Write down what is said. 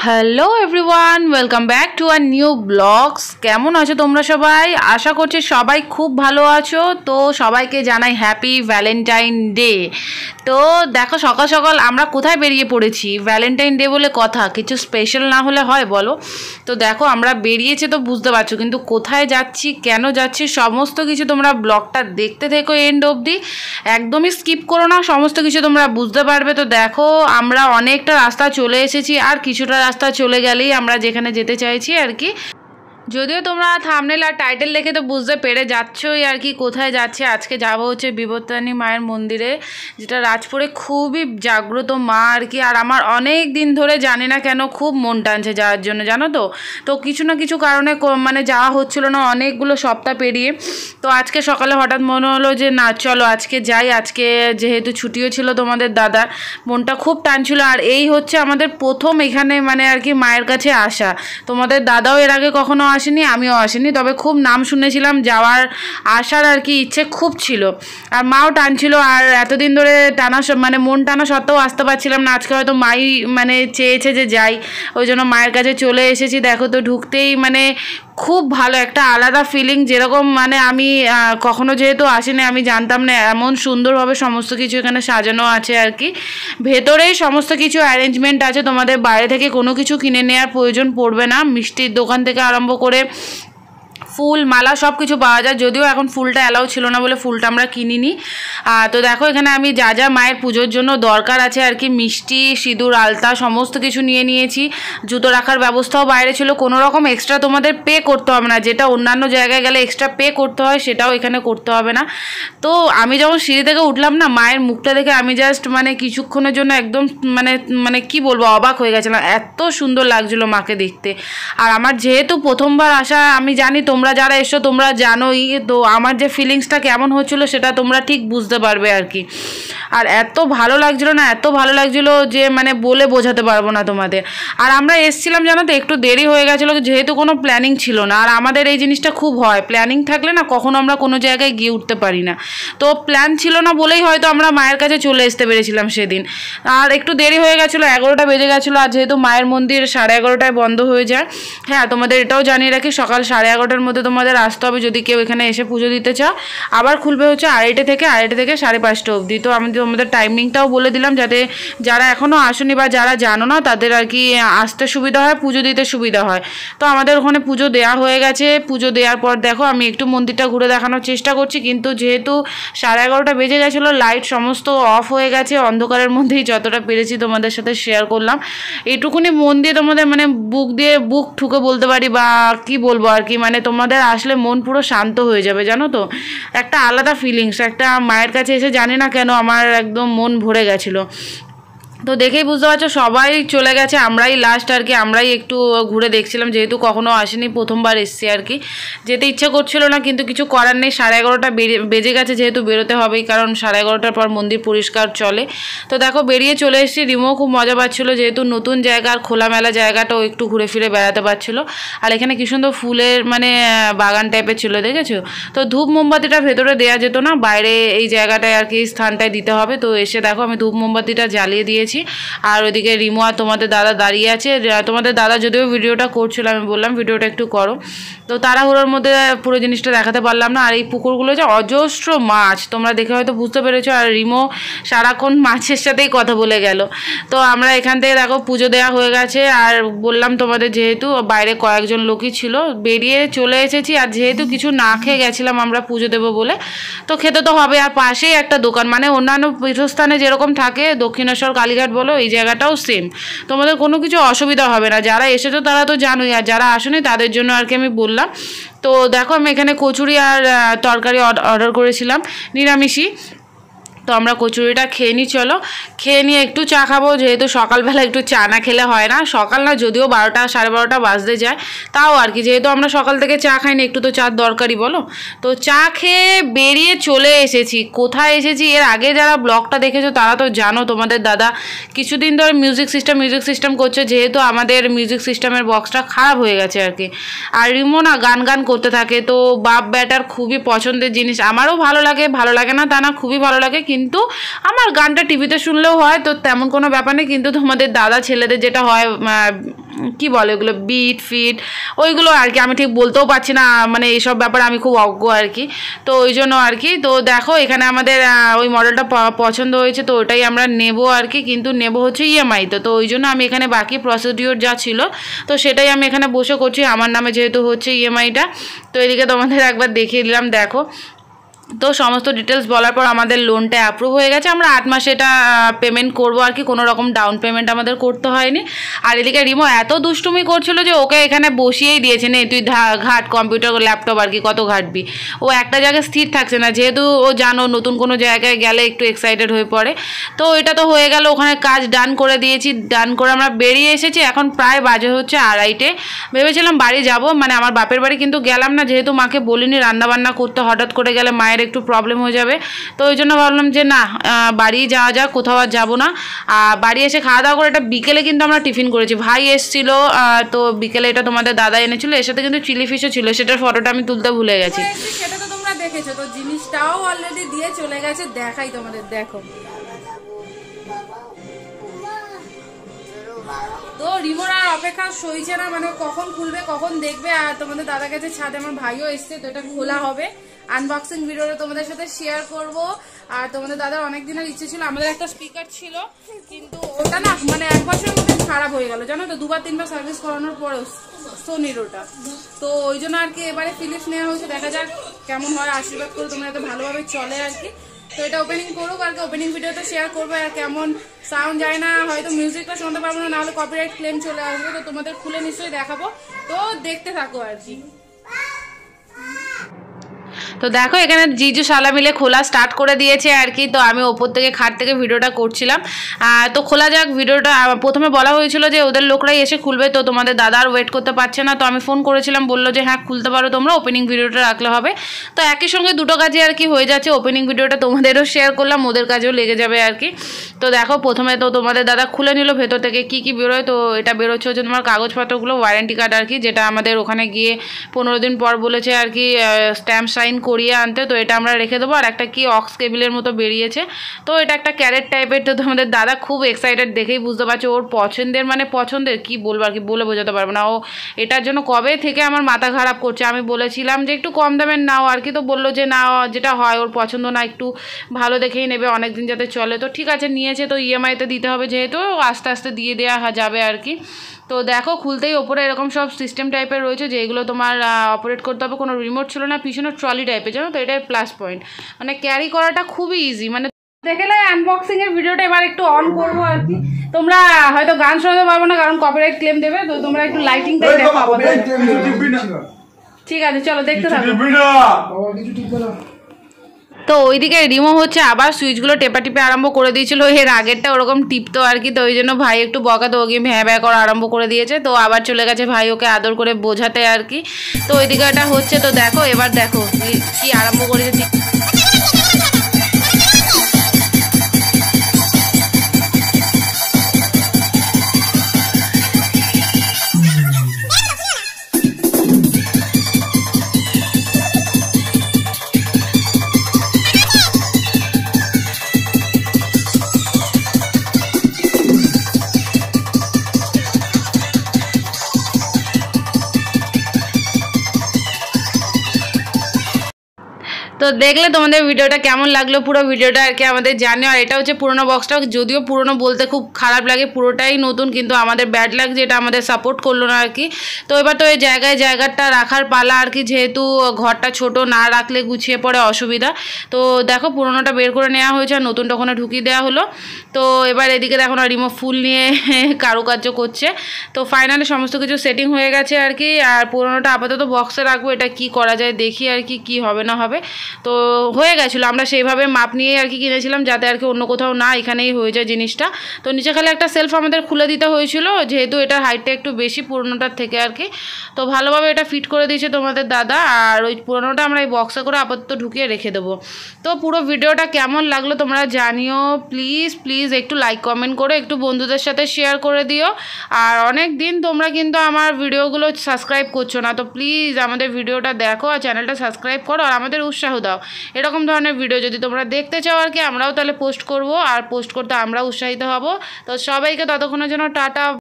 Hello everyone, welcome back to our new blogs. কেমন আছো তোমরা সবাই? আশা করছি সবাই খুব ভালো আছো। তো সবাইকে জানাই হ্যাপি ভ্যালেন্টাইন ডে। তো দেখো সকাল সকাল আমরা কোথায় বেরিয়ে পড়েছি। ভ্যালেন্টাইন ডে বলে কথা, কিছু স্পেশাল না হলে হয় বলো? তো দেখো আমরা বেরিয়েছি তো বুঝতে পারছো, কিন্তু কোথায় যাচ্ছি, কেন যাচ্ছি, সমস্ত কিছু তোমরা ব্লগটা দেখতে থেকো এন্ড অবধি, একদমই স্কিপ করো না, সমস্ত কিছু তোমরা বুঝতে পারবে। তো দেখো আমরা অনেকটা রাস্তা চলে এসেছি, আর কিছুটা রাস্তা চলে গেলেই আমরা যেখানে যেতে চাইছি আর কি। যদিও তোমরা থাম্বনেল আর টাইটেল দেখে তো বুঝতে পেরে যাচ্ছই আর কি কোথায় যাচ্ছে। আজকে যাবো হচ্ছে বিবর্তানী মায়ের মন্দিরে, যেটা রাজপুরে খুবই জাগ্রত মা আর কি। আর আমার অনেক দিন ধরে জানি না কেন খুব মন টানছে যাওয়ার জন্য, জানো তো। তো কিছু না কিছু কারণে মানে যাওয়া হচ্ছিল না অনেকগুলো সপ্তাহ পেরিয়ে। তো আজকে সকালে হঠাৎ মনে হলো যে না চলো আজকে যাই। আজকে যেহেতু ছুটিও ছিল তোমাদের দাদার, মনটা খুব টানছিল। আর এই হচ্ছে আমাদের প্রথম এখানে মানে আর কি মায়ের কাছে আসা। তোমাদের দাদাও এর আগে কখনো আসেনি, আমিও আসিনি, তবে খুব নাম শুনেছিলাম, যাওয়ার আসার আর কি ইচ্ছে খুব ছিল। আর মাও টানছিল, আর এতদিন ধরে টানা মানে মন টানা সত্ত্বেও আসতে পারছিলাম না। আজকে হয়তো মাই মানে চেয়েছে যে যাই, ওই জন্য মায়ের কাছে চলে এসেছি। দেখো তো ঢুকতেই মানে খুব ভালো একটা আলাদা ফিলিং, যেরকম মানে আমি কখনো যেহেতু আসিনি, আমি জানতাম না এমন সুন্দরভাবে সমস্ত কিছু এখানে সাজানো আছে আর কি। ভেতরেই সমস্ত কিছু অ্যারেঞ্জমেন্ট আছে, তোমাদের বাইরে থেকে কোনো কিছু কিনে নেওয়ার প্রয়োজন পড়বে না। মিষ্টির দোকান থেকে আরম্ভ করে ফুল মালা সব কিছু পাওয়া যায়, যদিও এখন ফুলটা অ্যালাউ ছিল না বলে ফুলটা আমরা কিনিনি। তো দেখো এখানে আমি যা যা মায়ের পুজোর জন্য দরকার আছে আর কি, মিষ্টি, সিঁদুর, আলতা সমস্ত কিছু নিয়ে নিয়েছি। জুতো রাখার ব্যবস্থাও বাইরে ছিল, কোনো রকম এক্সট্রা তোমাদের পে করতে হবে না, যেটা অন্যান্য জায়গায় গেলে এক্সট্রা পে করতে হয় সেটাও এখানে করতে হবে না। তো আমি যখন সিঁড়ি থেকে উঠলাম না, মায়ের মুখটা দেখে আমি জাস্ট মানে কিছুক্ষণের জন্য একদম মানে মানে কি বলবো, অবাক হয়ে গেছিলাম। এত সুন্দর লাগছিলো মাকে দেখতে। আর আমার যেহেতু প্রথমবার আসা, আমি জানি তোমরা যারা এসো তোমরা জানোই, তো আমার যে ফিলিংসটা কেমন হচ্ছিলো সেটা তোমরা ঠিক বুঝতে পারবে আর কি। আর এত ভালো লাগছিলো না, এত ভালো লাগছিলো যে মানে বলে বোঝাতে পারবো না তোমাদের। আর আমরা এসছিলাম জানো তো, একটু দেরি হয়ে গেছিলো, যেহেতু কোনো প্ল্যানিং ছিল না। আর আমাদের এই জিনিসটা খুব হয়, প্ল্যানিং থাকলে না কখনো আমরা কোনো জায়গায় গিয়ে উঠতে পারি না। তো প্ল্যান ছিল না বলেই হয়তো আমরা মায়ের কাছে চলে আসতে পেরেছিলাম সেদিন। আর একটু দেরি হয়ে গেছিলো, 11টা বেজে গেছিলো। আর যেহেতু মায়ের মন্দির 11:30টায় বন্ধ হয়ে যায়। হ্যাঁ, তোমাদের এটাও জানিয়ে রাখি, সকাল 11:30টার মধ্যে তোমাদের আসতে হবে যদি কেউ এখানে এসে পুজো দিতে চাও। আবার খুলবে হচ্ছে 2:30 থেকে 5:30 অবধি। তো আমি তোমাদের টাইমিংটাও বলে দিলাম, যাতে যারা এখনও আসেনি বা যারা জানো না তাদের আর কি আসতে সুবিধা হয়, পুজো দিতে সুবিধা হয়। তো আমাদের ওখানে পুজো দেওয়া হয়ে গেছে। পুজো দেওয়ার পর দেখো আমি একটু মন্দিরটা ঘুরে দেখানোর চেষ্টা করছি, কিন্তু যেহেতু 11:30টা বেজে গেছিলো, লাইট সমস্ত অফ হয়ে গেছে, অন্ধকারের মধ্যেই যতটা পেরেছি তোমাদের সাথে শেয়ার করলাম। এইটুকুনি মন দিয়ে তোমাদের মানে বুক ঠুকে বলতে পারি, বা কি বলবো আর কি, মানে তোমাদের আসলে মন পুরো শান্ত হয়ে যাবে, জানো তো। একটা আলাদা ফিলিংস, একটা মায়ের কাছে এসে জানি না কেন আমার একদম মন ভরে গেছিলো। তো দেখেই বুঝতে পারছো সবাই চলে গেছে, আমরাই লাস্ট আর কি। আমরাই একটু ঘুরে দেখছিলাম, যেহেতু কখনো আসেনি, প্রথমবার এসছি আর কি। যেতে ইচ্ছা করছিল না, কিন্তু কিছু করার নেই। 11:30টা বেজে গেছে, যেহেতু বেরোতে হবেই, কারণ 11:30টার পর মন্দির পরিষ্কার চলে। তো দেখো বেরিয়ে চলে এসেছি। রিমো খুব মজা পাচ্ছিলো, যেহেতু নতুন জায়গা আর খোলামেলা জায়গাটাও একটু ঘুরে ফিরে বেড়াতে পারছিলো। আর এখানে কি সুন্দর ফুলের মানে বাগান টাইপের ছিল, দেখেছো তো। ধূপ মোমবাতিটা ভেতরে দেওয়া যেত না, বাইরে এই জায়গাটায় আর কি স্থানটায় দিতে হবে। তো এসে দেখো আমি ধূপ মোমবাতিটা জ্বালিয়ে দিয়েছি। আর ওইদিকে রিমো আর তোমাদের দাদা দাঁড়িয়ে আছে। তোমাদের দাদা যদিও ভিডিওটা করছিল, আমি বললাম ভিডিওটা একটু করো। তো তাড়াহুড়োর মধ্যে পুরো জিনিসটা দেখাতে পারলাম না। আর এই পুকুরগুলো যে অজস্র মাছ, তোমরা দেখে হয়তো বুঝতে পেরেছো। আর রিমো সারাক্ষণ মাছের সাথেই কথা বলে গেল। তো আমরা এখান থেকে দেখো পুজো দেওয়া হয়ে গেছে। আর বললাম তোমাদের যেহেতু বাইরে কয়েকজন লোকই ছিল, বেরিয়ে চলে এসেছি। আর যেহেতু কিছু না খেয়ে গেছিলাম আমরা পুজো দেবো বলে, তো খেতে তো হবে। আর পাশেই একটা দোকান, মানে অন্যান্য পীঠস্থানে যেরকম থাকে, দক্ষিণেশ্বর কালীঘাট বলো, এই জায়গাটাও সেম। তোমাদের কোনো কিছু অসুবিধা হবে না। যারা এসেছো তারা তো জানোই, আর যারা আসেনি তাদের জন্য আর কি আমি বললাম। তো দেখো আমি এখানে কচুরি আর তরকারি অর্ডার করেছিলাম, নিরামিষই। তো আমরা কচুরিটা খেয়ে নিই, চলো খেয়ে নিয়ে একটু চা খাবো, যেহেতু সকালবেলা একটু চা না খেলে হয় না। সকাল না, যদিও 12টা 12:30 বাজতে যায়, তাও আর কি, যেহেতু আমরা সকাল থেকে চা খাইনি, একটু তো চার দরকারই বলো। তো চা খেয়ে বেরিয়ে চলে এসেছি। কোথায় এসেছি, এর আগে যারা ব্লগটা দেখেছো তারা তো জানো, তোমাদের দাদা কিছুদিন ধরে মিউজিক সিস্টেম করছে, যেহেতু আমাদের মিউজিক সিস্টেমের বক্সটা খারাপ হয়ে গেছে আর কি। আর রিমো না গান করতে থাকে। তো বাপ ব্যাটার খুবই পছন্দের জিনিস, আমারও ভালো লাগে না তা না, খুবই ভালো লাগে। কিন্তু আমার গানটা টিভিতে শুনলেও হয়, তো তেমন কোনো ব্যাপার নেই। কিন্তু তোমাদের দাদা ছেলেদের যেটা হয় কি বলে ওগুলো বিট ফিট ওইগুলো আর কি, আমি ঠিক বলতেও পারছি না, মানে এইসব ব্যাপারে আমি খুব অজ্ঞ আর কি। তো ওই জন্য আর কি। তো দেখো এখানে আমাদের ওই মডেলটা পছন্দ হয়েছে, তো ওটাই আমরা নেব আর কি, কিন্তু নেব হচ্ছে ইএমআইতে। তো ওই জন্য আমি এখানে বাকি প্রসিডিওর যা ছিল তো সেটাই আমি এখানে বসে করছি, আমার নামে যেহেতু হচ্ছে ইএমআইটা। তো এদিকে তোমাদের একবার দেখিয়ে দিলাম, দেখো। তো সমস্ত ডিটেলস বলার পর আমাদের লোনটা অ্যাপ্রুভ হয়ে গেছে, আমরা 8 মাসে এটা পেমেন্ট করবো আর কি, কোনো রকম ডাউন পেমেন্ট আমাদের করতে হয়নি। আর এদিকে রিমো এত দুষ্টুমি করছিল যে ওকে এখানে বসিয়েই দিয়েছে, নে তুই ঘাট কম্পিউটার ল্যাপটপ আর কি, কত ঘাটবি, ও একটা জায়গায় স্থির থাকছে না, যেহেতু ও জানো নতুন কোনো জায়গায় গেলে একটু এক্সাইটেড হয়ে পড়ে। তো এটা তো হয়ে গেল, ওখানে কাজ ডান করে দিয়েছি, ডান করে আমরা বেরিয়ে এসেছি। এখন প্রায় বাজে হচ্ছে 2:30, ভেবেছিলাম বাড়ি যাব, মানে আমার বাপের বাড়ি, কিন্তু গেলাম না, যেহেতু মাকে বলিনি রান্নাবান্না করতে, হঠাৎ করে গেলে মায়ের একটু প্রবলেম হয়ে যাবে। তো ওই জন্য ভাবলাম যে না, বাড়ি যাওয়া যাক, কোথাও আর যাবো না। বাড়ি এসে খাওয়া দাওয়া করে, এটা বিকেলে কিন্তু আমরা টিফিন করেছি, ভাই এসেছিল, তো বিকেলে এটা তোমাদের দাদা এনেছিল, এর সাথে কিন্তু চিলি ফিশও ছিল, সেটার ফটোটা আমি তুলতে ভুলে গেছি। সেটা তো তোমরা দেখেছো, তো জিনিসটাও অলরেডি দিয়ে চলে গেছে, দেখাই তোমাদের, দেখো। তো রিমোর আর অপেক্ষা সইছে না, মানে কখন খুলবে কখন দেখবে। আর তোমাদের দাদা কাছে ছাদে আমার ভাইও এসছে, তো এটা খোলা হবে, আনবক্সিং ভিডিওটা তোমাদের সাথে শেয়ার করব। আর তোমাদের দাদার অনেক দিনের ইচ্ছে ছিল, আমাদের একটা স্পিকার ছিল, কিন্তু ওটা না মানে 1 বছরের মধ্যে খারাপ হয়ে গেল, জানো তো, 2-3বার সার্ভিস করানোর পরেও সোনির ওটা। তো ওই জন্য আর কি এবারে ফিলিপস নেওয়া হয়েছে, দেখা যাক কেমন হয়, আশীর্বাদ করে তোমরা এত ভালোভাবে চলে আর কি। তো এটা ওপেনিং করুক আর কি, ওপেনিং ভিডিওটা শেয়ার করবো। আর কেমন সাউন্ড যায় না, হয়তো মিউজিকটা শুনতে পারবো না, নাহলে কপিরাইট ক্লেম চলে আসবে, তো তোমাদের খুলে নিশ্চয়ই দেখাবো, তো দেখতে থাকো আর কি। তো দেখো এখানে জিজু শালা মিলে খোলা স্টার্ট করে দিয়েছে আর কি। তো আমি ওপর থেকে খাট থেকে ভিডিওটা করছিলাম, তো খোলা যাক ভিডিওটা। প্রথমে বলা হয়েছিল যে ওদের লোকরাই এসে খুলবে, তো তোমাদের দাদা আর ওয়েট করতে পারছে না, তো আমি ফোন করেছিলাম, বললো যে হ্যাঁ খুলতে পারো তোমরা, ওপেনিং ভিডিওটা রাখলে হবে। তো একই সঙ্গে দুটো কাজে আর কি হয়ে যাচ্ছে, ওপেনিং ভিডিওটা তোমাদেরও শেয়ার করলাম, ওদের কাজেও লেগে যাবে আর কি। তো দেখো প্রথমে তো তোমাদের দাদা খুলে নিল ভেতর থেকে কী কী বেরোয়। তো এটা বেরোচ্ছে হচ্ছে তোমার কাগজপত্রগুলো, ওয়ারেন্টি কার্ড আর কি, যেটা আমাদের ওখানে গিয়ে 15 দিন পর বলেছে আর কি স্ট্যাম্প সাইন করিয়ে আনতে। তো এটা আমরা রেখে দেবো। আর একটা কি অক্স কেবিলের মতো বেরিয়েছে, তো এটা একটা ক্যারেট টাইপের। তো তোমাদের দাদা খুব এক্সাইটেড, দেখেই বুঝতে পারছো ওর পছন্দের, মানে পছন্দের কি বলবো আর কি, বলে বোঝাতে পারবো না। ও এটার জন্য কবে থেকে আমার মাথা খারাপ করছে। আমি বলেছিলাম যে একটু কম দামের নাও আর কি, তো বললো যে না যেটা হয় ওর পছন্দ না, একটু ভালো দেখেই নেবে, অনেকদিন যাতে চলে। তো ঠিক আছে নিয়েছে, তো ইএমআইতে দিতে হবে যেহেতু, আস্তে আস্তে দিয়ে দেওয়া যাবে আর কি। তো দেখো খুলতেই ওপরে এরকম সব সিস্টেম টাইপের রয়েছে, যেগুলো তোমার অপারেট করতে হবে, কোনো রিমোট ছিল না, পিছনে ট্রলি টাইপের, জানো তো, এটাই প্লাস পয়েন্ট, মানে ক্যারি করাটা খুবই ইজি। মানে দেখলে আনবক্সিং এর ভিডিওটা এবার একটু অন করবো আর কি। তোমরা হয়তো গান শোনাতে পারবো না, কারণ কপিরাইট ক্লেম দেবে, তো তোমরা একটু লাইটিংটাই দেখো। ঠিক আছে চলো দেখতে থাকো। তো ওইদিকে রিমো হচ্ছে আবার সুইচগুলো টেপে আরম্ভ করে দিয়েছিল, এর আগেরটা ওরকম টিপতো আর কি। তো ওই জন্য ভাই একটু বকা, তো ওকে ভ্যাঁ ভ্যাঁ করা আরম্ভ করে দিয়েছে। তো আবার চলে গেছে ভাই ওকে আদর করে বোঝাতে আর কি। তো ওইদিকে এটা হচ্ছে, তো দেখো এবার দেখো কি আরম্ভ করেছে। তো দেখলে তোমাদের ভিডিওটা কেমন লাগলো, পুরো ভিডিওটা আর কি আমাদের জানিও। আর এটা হচ্ছে পুরোনো বক্সটা, যদিও পুরোনো বলতে খুব খারাপ লাগে, পুরোটাই নতুন, কিন্তু আমাদের ব্যাড লাগ যে এটা আমাদের সাপোর্ট করলো না আর কি। তো এবার তো এই জায়গাটা রাখার পালা আর কি, যেহেতু ঘরটা ছোট, না রাখলে গুছিয়ে পড়ে অসুবিধা। তো দেখো পুরোনোটা বের করে নেওয়া হয়েছে, আর নতুনটা ওখানে ঢুকিয়ে দেওয়া হলো। তো এবার এদিকে দেখো না রিমো ফুল নিয়ে কারুকার্য করছে। তো ফাইনালি সমস্ত কিছু সেটিং হয়ে গেছে আর কি। আর পুরোনোটা আপাতত বক্সে রাখবো, এটা কি করা যায় দেখি আর কি হবে না হবে। তো হয়ে গেছিলো, আমরা সেইভাবে মাপ নিয়ে আর কি কিনেছিলাম, যাতে আর কি অন্য কোথাও না, এখানেই হয়ে যায় জিনিসটা। তো নিচে খালি একটা সেলফ আমাদের খুলে দিতে হয়েছিল, যেহেতু এটার হাইটটা একটু বেশি পুরোনোটার থেকে আর কি। তো ভালোভাবে এটা ফিট করে দিয়েছে তোমাদের দাদা। আর ওই পুরোনোটা আমরা এই বক্সে করে আপাতত ঢুকিয়ে রেখে দেবো। তো পুরো ভিডিওটা কেমন লাগলো তোমরা জানিও, প্লিজ একটু লাইক কমেন্ট করে একটু বন্ধুদের সাথে শেয়ার করে দিও। আর অনেক দিন তোমরা কিন্তু আমার ভিডিওগুলো সাবস্ক্রাইব করছো না, তো প্লিজ আমাদের ভিডিওটা দেখো আর চ্যানেলটা সাবস্ক্রাইব করো, আর আমাদের উৎসাহ দাও। এরকম ধরনের ভিডিও যদি তোমরা দেখতে চাও আর কি, আমরাও তাহলে পোস্ট করব, আর পোস্ট করতে আমরা উৎসাহিত হব। তো সবাইকে ততক্ষণের জন্য টাটা।